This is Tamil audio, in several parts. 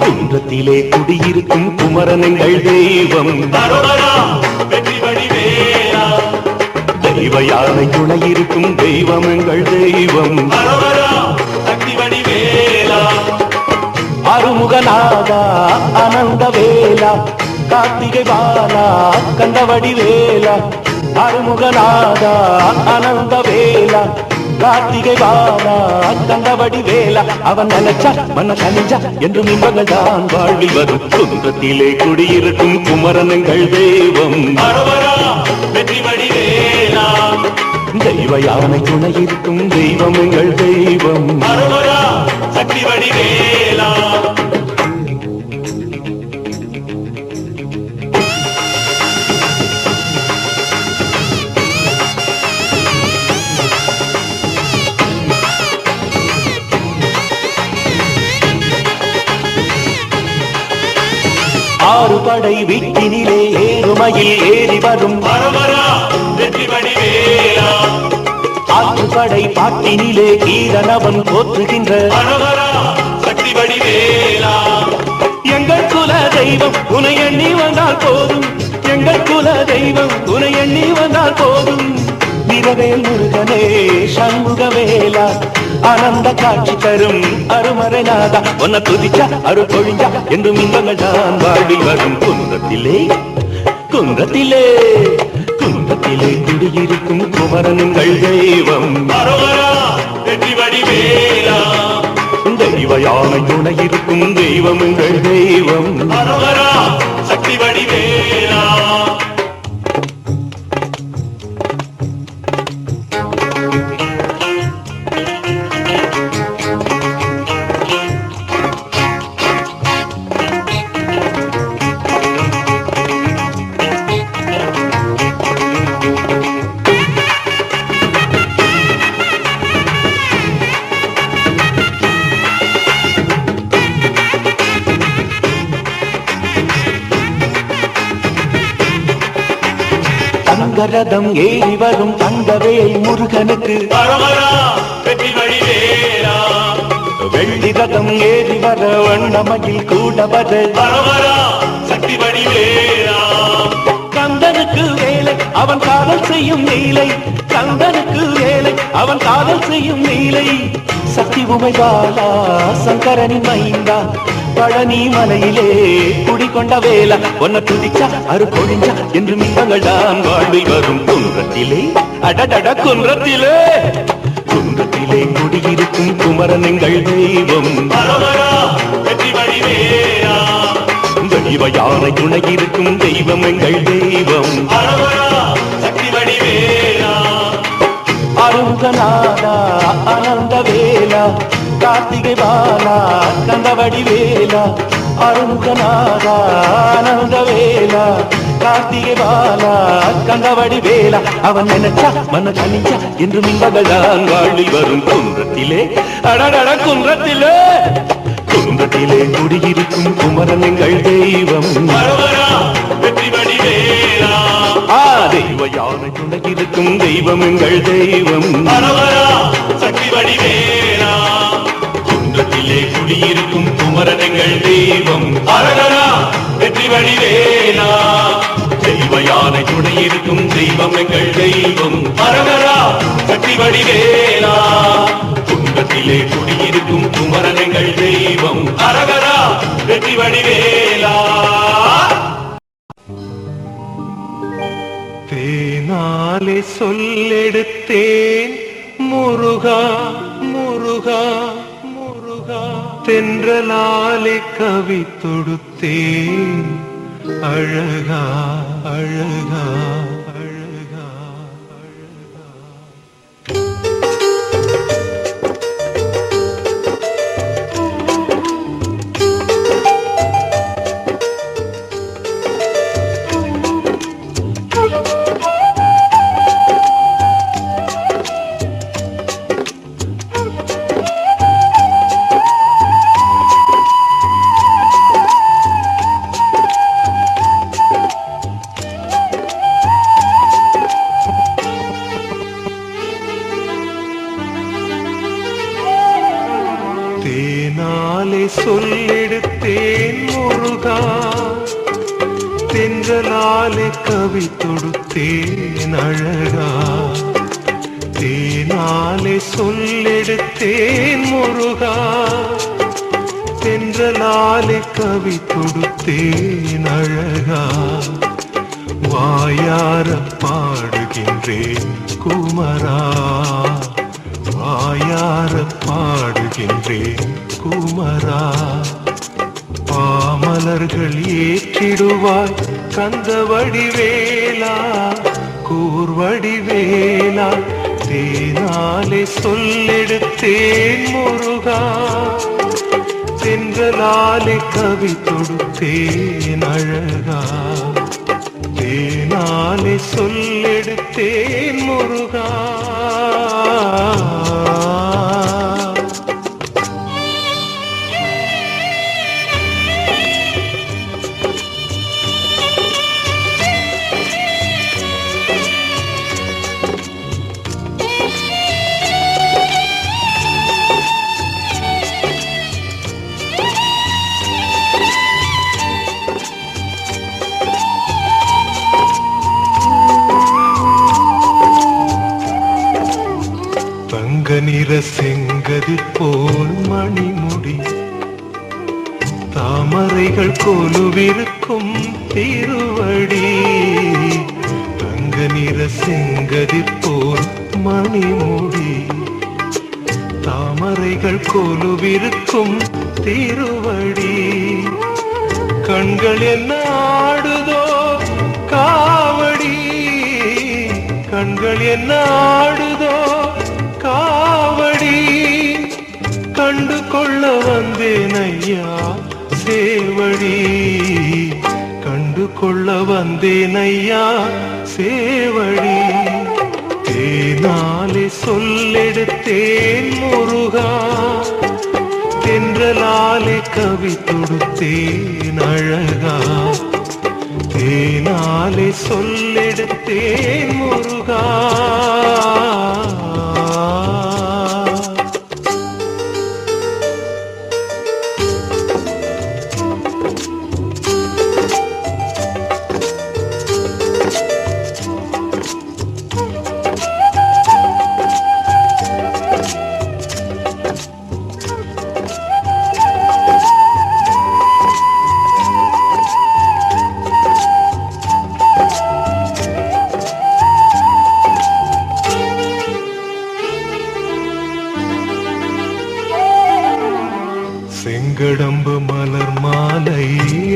குன்றத்திலே குடியிருக்கும் குமரனங்கள் தெய்வம் வெற்றி வடிவேலா. தெய்வ யானை துணையிருக்கும் தெய்வம் எங்கள் தெய்வம் சக்தி வடிவேலா. அருமுகநாதா அனந்த வேலா கார்த்திகை பாலா கந்த வடிவேலா. அருமுகநாதா அனந்த வேலா கார்த்திகை பாலா கந்தவடி வேலா. அவன் நினைச்சா மன கனிஞ்சா என்று இன்பங்கள் தான் வாழ்வில் வரும். குன்றத்திலே குடியிருக்கும் குமரனங்கள் தெய்வம் வெற்றி வடிவேலா. தெய்வ யானை துணையிருக்கும் தெய்வம் எங்கள் தெய்வம் சக்தி வடிவேலா. ஆறு படை வீட்டினிலே ஏறுமையில் ஏறி வரும் வெற்றி வடிவேலா. ஆறு படை பாட்டினிலே கீரனவன் போற்றுகின்ற சக்தி வடிவேலா. எங்கள் குல தெய்வம் துணை எண்ணி வந்தால் போதும். எங்கள் குல தெய்வம் துணை எண்ணி வந்தால் போதும். வீரவேல் முருகனே சண்முகவேலா ஆனந்த காட்சி தரும் அருமறை நாதா. உன்னை துதிச்சா அருள் பொழிஞ்சா என்று இன்பங்கள் தான் வாழ்வில் வரும். குன்றத்திலே குன்றத்திலே குன்றத்திலே குடியிருக்கும் குமரனுங்கள் தெய்வம் வெற்றி வடிவேலா. தெய்வ யானை துணையிருக்கும் தெய்வம் எங்கள் தெய்வம் சக்தி வடிவேலா. தங்கரதம் ஏறி வரும் தங்கவேல் முருகனுக்கு வெற்றி வடிவேலா. வெள்ளி ரதம் ஏறி வர வண்ணமயில் கூட வர சக்தி வடிவேலா. கந்தனுக்கு வேலை அவன் காதல் செய்யும் நீலை. கந்தனுக்கு வேலை அவன் காதல் செய்யும் நீலை. சக்தி உமை பாலா சங்கரனின் மைந்தா பழனி மலையிலே குடிக்கொண்ட வேலா. உன்னை துதிச்சா அரு பொழிஞ்சா என்று இன்பங்கள் தான் வாழ்வில் வரும். குன்றத்திலே அடடட குன்றத்திலே குன்றத்திலே குடியிருக்கும் குமரனங்கள் தெய்வம் வெற்றி வடிவேலா. தெய்வ யானை துணையிருக்கும் தெய்வம் எங்கள் தெய்வம் சக்தி வடிவேலா. அருங்கநாதா அனந்த வேலா கார்த்திகை பாலா கந்தவடி வேலா. அருங்கநாதா அனந்த வேலா கார்த்திகை பாலா கந்தவடி வேலா. அவன் நினைச்சா மன கனிஞ்சா என்று இன்பங்கள் தான் வாழ்வில் வரும். குன்றத்திலே அடடட குன்றத்திலே குன்றத்திலே குடியிருக்கும் குமரனங்கள் தெய்வம் வெற்றி வடிவேலா. தெய்வ யானை துணையிருக்கும் தெய்வம் எங்கள் தெய்வம் சக்தி வடிவேலா. குன்றத்திலே குடியிருக்கும் குமரனங்கள் தெய்வம் வெற்றி வடிவேலா. தெய்வ யானை துணையிருக்கும் தெய்வம் எங்கள் தெய்வம் சக்தி வடிவேலா. குன்றத்திலே குடியிருக்கும் குமரனங்கள் தெய்வம் வெற்றி வடிவேலா. தேனாலே சொல்லெடுத்தேன் முருகா முருகா முருகா. தென்றலாலே கவி தொடுத்தே அழகா அழகா அழகா அழகா. தேனாலே சொல்லெடுத்தேன் முருகா, தென்றலாலே கவி தொடுத்தேன் அழகா. தேனாலே சொல்லெடுத்தேன் முருகா, தென்றலாலே கவி தொடுத்தேன் அழகா. வாயார பாடுகின்றேன் குமரா, வாயார பாடுகின்றேன் குமரா. பாமலர்கள் ஏற்றிடுவாய் கந்தவடிவேலா, கூர்வடிவேலா. தேனாலே சொல்லெடுத்தேன் முருகா, தென்றலாலே கவி தொடுத்தேன் அழகா. தேனாலே சொல்லெடுத்தேன் முருகா. நிற செங்கதிர் போல் மணிமுடி, தாமரைகள் கொலுவிருக்கும் திருவடி. தங்க நிற செங்கதிர் போல் மணிமுடி, தாமரைகள் கொலுவிருக்கும் திருவடி. கண்கள் என்ன ஆடுதோ காவடி, கண்கள் என்ன ஆடுதோ காவடி. கண்டு கொள்ள வந்தேன் ஐயா சேவடி, கண்டு கொள்ள வந்தேன் ஐயா சேவடி. தேனாலே சொல்லெடுத்தேன் முருகா, தென்றலாலே கவி தொடுத்தேன் அழகா. தேனாலே சொல்லெடுத்தேன் முருகா. செங்கடம்பு மலர் மாலை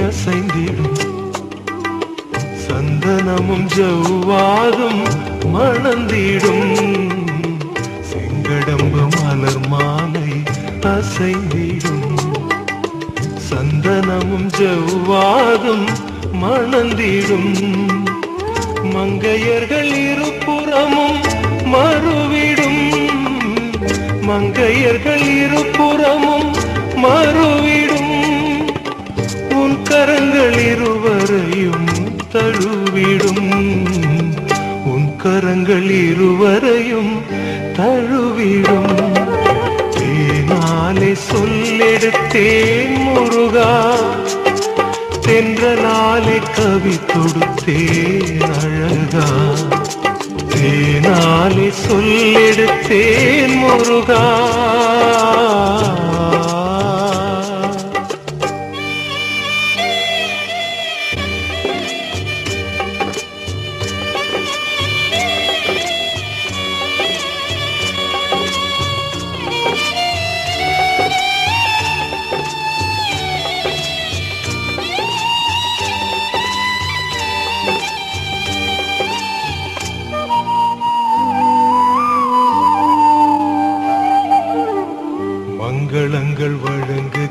அசைந்திடும், சந்தனமும் ஜவ்வாதும் மணந்திடும். செங்கடம்பு மலர் மாலை அசைந்திடும், சந்தனமும் ஜவ்வாதும் மணந்திடும். மங்கையர்கள் இருபுறமும் மறுவிடும், மங்கையர்கள் இருபுறமும் மறுவிடும். உன் கரங்கள் இருவரையும் தழுவிடும், உன் கரங்கள் இருவரையும் தழுவிடும். தேனாலே சொல்லெடுத்தேன் முருகா, தென்றலாலே கவி தொடுத்தேன் அழகா. தேனாலே சொல்லெடுத்தேன் முருகா.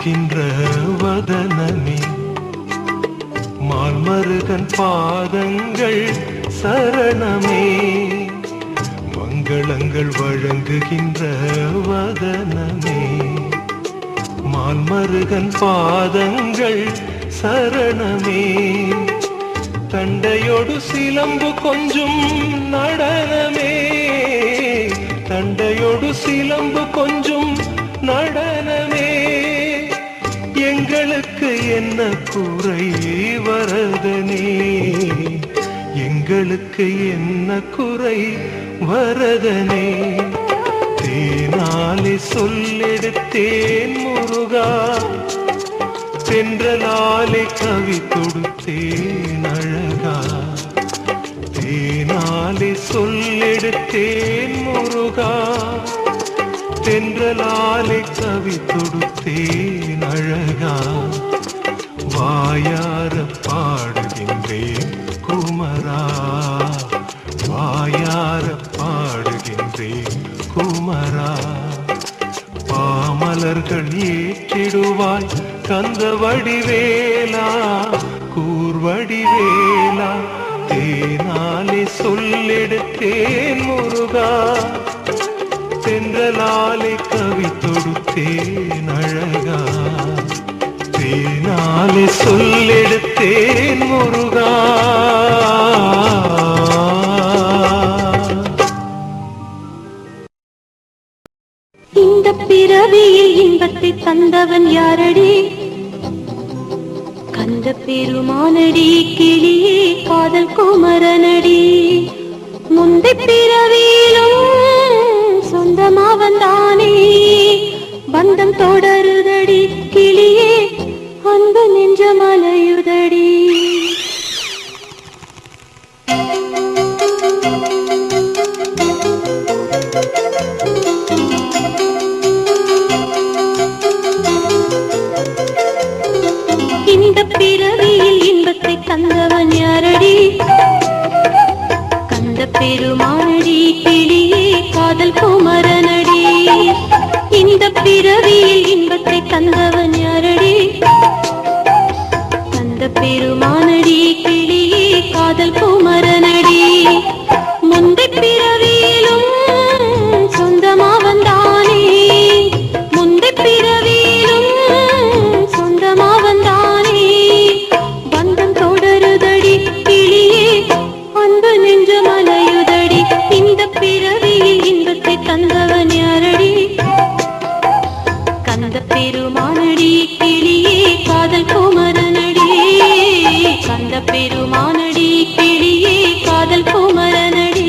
பாடுகின்ற வதனமே மால்மருகன் பாதங்கள் சரணமே மங்களங்கள் வழங்குகின்ற வதனமே மால்மருகன் பாதங்கள் சரணமே தண்டையோடு சிலம்பு கொஞ்சம் நடனமே தண்டையோடு சிலம்பு கொஞ்சம் நடனமே எங்களுக்கு என்ன குறை வரதனே எங்களுக்கு என்ன குறை வரதனே தேனாலே சொல்லெடுத்தேன் முருகா தென்றலாலே கவி தொடுத்தேன் அழகா தேனாலே சொல்லெடுத்தேன் முருகா தென்றலாலே கவி தொடுத்தேன் அழகா வாயார பாடுகின்றேன் குமரா வாயார பாடுகின்றேன் குமரா பாமலர்கள் ஏற்றிடுவாய் கந்த வடிவேலா கூர்வடிவேலா தேனாலே சொல்லெடுத்தேன் முருகா தென்றலாலே கவி தொடுத்தேன் அழகா தேனாலே சொல்லெடுத்தேன் முருகா இந்த பிறவியில் இன்பத்தை தந்தவன் யாரடி கந்த பெருமானடி கிளியே காதல் குமரனடி முந்தை பிறவியிலும் சொந்தமா வந்தானே பந்தம் தொடருதடி கிளியே அன்பு நெஞ்சமலையுதடி இந்த பிறவியில் இன்பத்தை தந்தவன் யாரடி கந்த பெருமானடி கிளியே காதல் குமரனடி இந்த பிறவியில் இன்பத்தை தந்தவன் யாரடி கந்த பெருமானடி கிளியே காதல் குமரனடி முந்தை பிறவியிலும் சொந்தமா வந்தானே முந்தை பிறவியிலும் சொந்தமா வந்தானே பந்தம் தொடருதடி கிளியே அன்பு நெஞ்சமலையுதடி இந்த பிறவியில் இன்பத்தை தந்தவன் யாரடி கந்த பெருமானடி கிளியே காதல் குமரனடி கந்த பெருமானடி கிளியே காதல் குமரனடி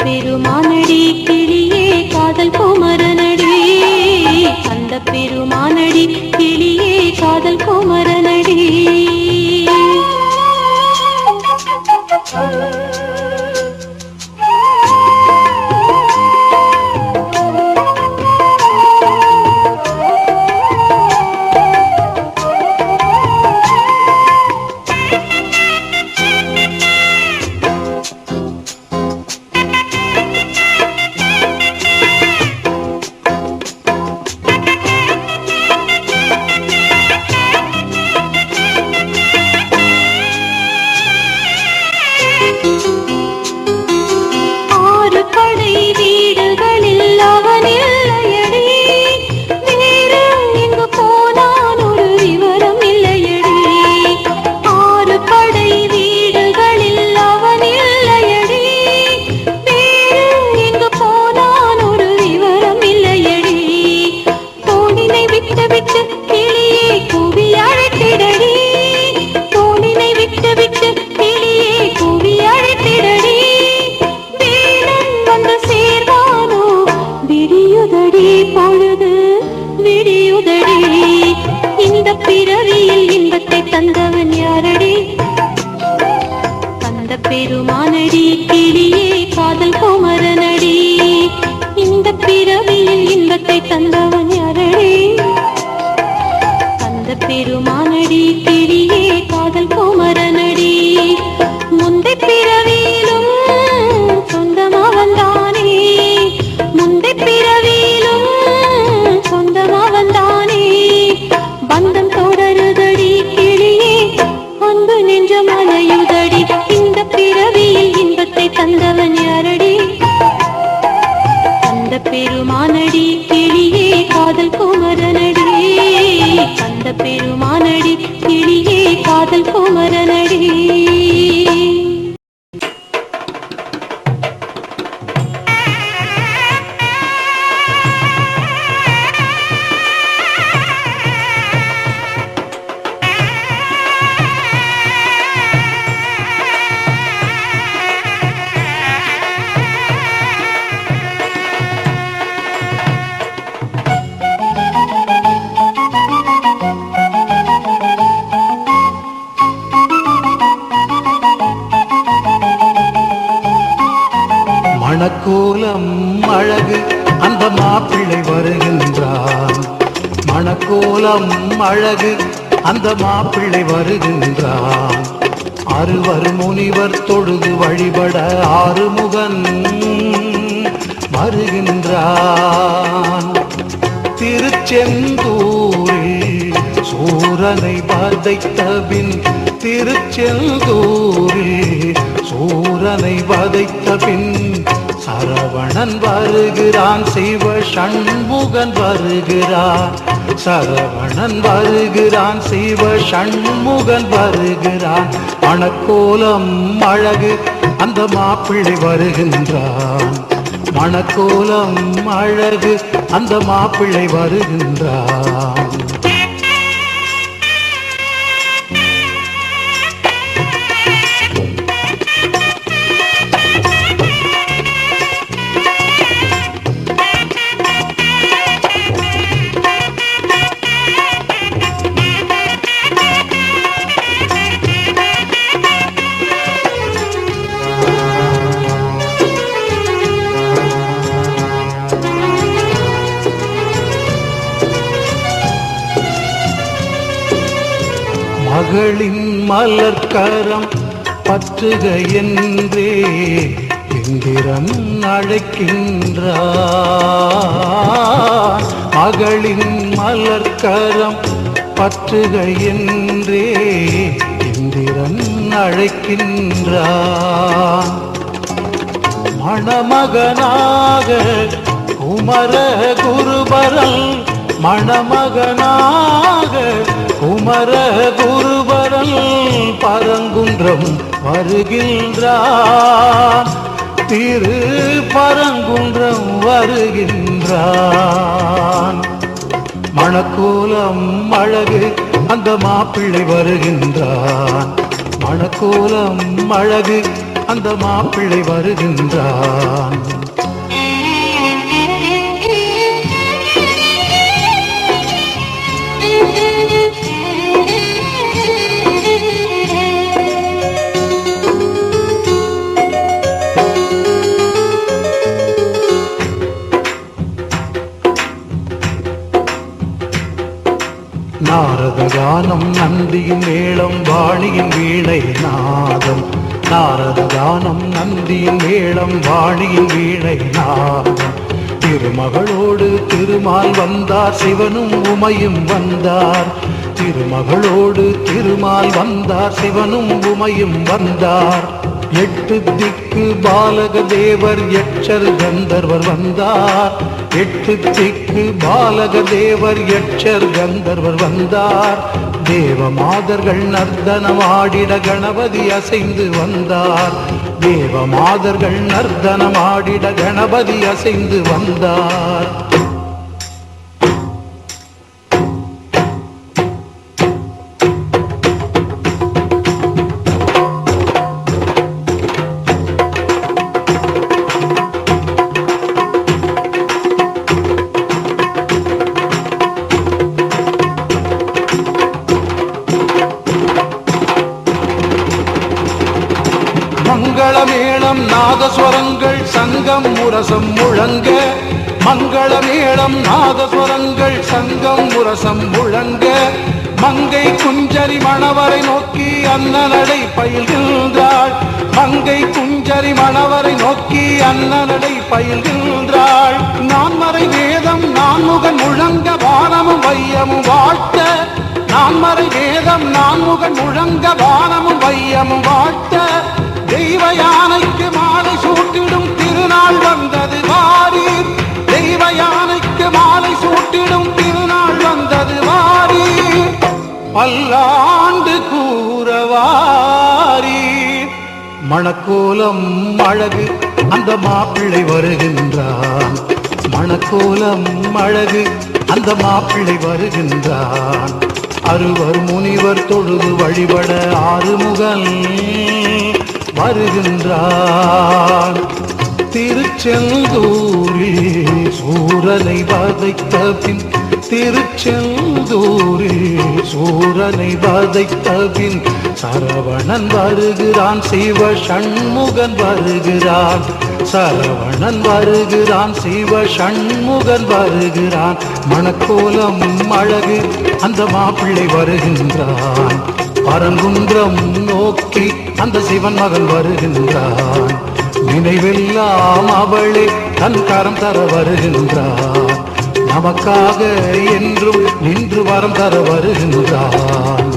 பெருமானடி கிளியே காதல் குமரனடி கந்த பெருமானடி கிளியே காதல் குமரனடி பெருமானடி கிளியே காதல் குமரனடி இந்த பிறவியில் இன்பத்தை தந்தவன் யாரடி அந்த பெருமானடி கிளியே காதல் குமரனடி முந்தை பிறவியிலும் சொந்தமா வந்தானே முந்தை பிறவியிலும் சொந்தமா வந்தானே பந்தம் தொடருதடி கிளியே அன்பு நெஞ்சம் அலையுதடி இந்த பிறவியில் இன்பத்தை தந்தவன் யாரடி அந்த பெருமானடி கிளியே காதல் குமரனடி அந்த பெருமானடி கிளியே காதல் குமரனடி மணக்கோலம் அழகு அந்த மாப்பிள்ளை வருகின்றான் மணக்கோலம் அழகு அந்த மாப்பிள்ளை வருகின்றான் அறுவர் முனிவர் தொழுது வழிபட ஆறுமுகன் வருகின்றான் திருச்செந்தூரில் சூரனை வதைத்த பின் திருச்செந்தூரில் சூரனை வதைத்த பின் சரவணன் வருகிறான் சிவ சண்முகன் வருகிறான் சரவணன் வருகிறான் சிவ சண்முகன் வருகிறான் மணக்கோலம் அழகு அந்த மாப்பிள்ளை வருகின்றான் மணக்கோலம் அழகு அந்த மாப்பிள்ளை வருகின்றான் மகளின் மலர்கரம் பற்றுக என்றே இந்திரன் அழைக்கின்றான் மகளின் மலர்கரம் பற்றுக என்றே இந்திரன் அழைக்கின்றான் மணமகனாக குமர குருபரல் மணமகனாக குமர குருபரல் பரங்குன்றம் வருகின்றான் திரு பரங்குன்றம் வருகின்றான் மணக்கோலம் அழகு அந்த மாப்பிள்ளை வருகின்றான் மணக்கோலம் அழகு அந்த மாப்பிள்ளை வருகின்றான். நாரத கானம் நந்தியின் மேளம் வாணியின் வீணை நாதம். நாரத கானம் நந்தியின் மேளம் வாணியின் வீணை நாதம். திருமகளோடு திருமால் வந்தார், சிவனும் உமையும் வந்தார். திருமகளோடு திருமால் வந்தார், சிவனும் உமையும் வந்தார். எட்டு திக்கு பாலக தேவர் யட்சர் கந்தர்வர் வந்தார். எட்டு திக்கு பாலக தேவர் யட்சர் கந்தர்வர் வந்தார். தேவ மாதர்கள் நர்த்தனமாடிட கணபதி அசைந்து வந்தார். தேவ மாதர்கள் நர்த்தனமாடிட கணபதி அசைந்து வந்தார். மங்களமேளம் நாதஸ்வரங்கள் சங்கம் முரசம் முழங்க. மங்களமேளம் நாதஸ்வரங்கள் சங்கம் முரசம் முழங்க. மங்கை குஞ்சரி மணவரை நோக்கி அன்னநடை பயில்கின்றாள். மங்கை குஞ்சரி மணவரை நோக்கி அன்னநடை பயில்கின்றாள். நான்மறை வேதம் நான்முகன் முழங்க வானமும் வையமும் வாழ்த்த. நான்மறை வேதம் நான்முகன் முழங்க வானமும் வையமும் வாழ்த்த. தெய்வ யானைக்கு மாலை சூட்டிடும் திருநாள் வந்தது வாரீர். தெய்வ யானைக்கு மாலை சூட்டிடும் திருநாள் வந்தது வாரீர். பல்லாண்டு கூறவாரீர். மணக்கோலம் அழகு அந்த மாப்பிள்ளை வருகின்றான். மணக்கோலம் அழகு அந்த மாப்பிள்ளை வருகின்றான். அறுவர் முனிவர் தொழுது வழிபட ஆறுமுகன் வருகின்றான். திருச்செந்தூரில் சூரனை வதைத்த பின். திருச்செந்தூரில் சூரனை வதைத்த பின் சரவணன் வருகிறான். சிவ சண்முகன் வருகிறான். சரவணன் வருகிறான். சிவ சண்முகன் வருகிறான். மணக்கோலம் அழகு அந்த மாப்பிள்ளை வருகின்றான். பரங்குன்றம் நோக்கி அந்த சிவன் மகன் வருகின்றான். நினைவெல்லாம் அவளே தன் கரம் தர வருகின்றான். நமக்காக என்றும் நின்று வரம் தர வருகின்றான்.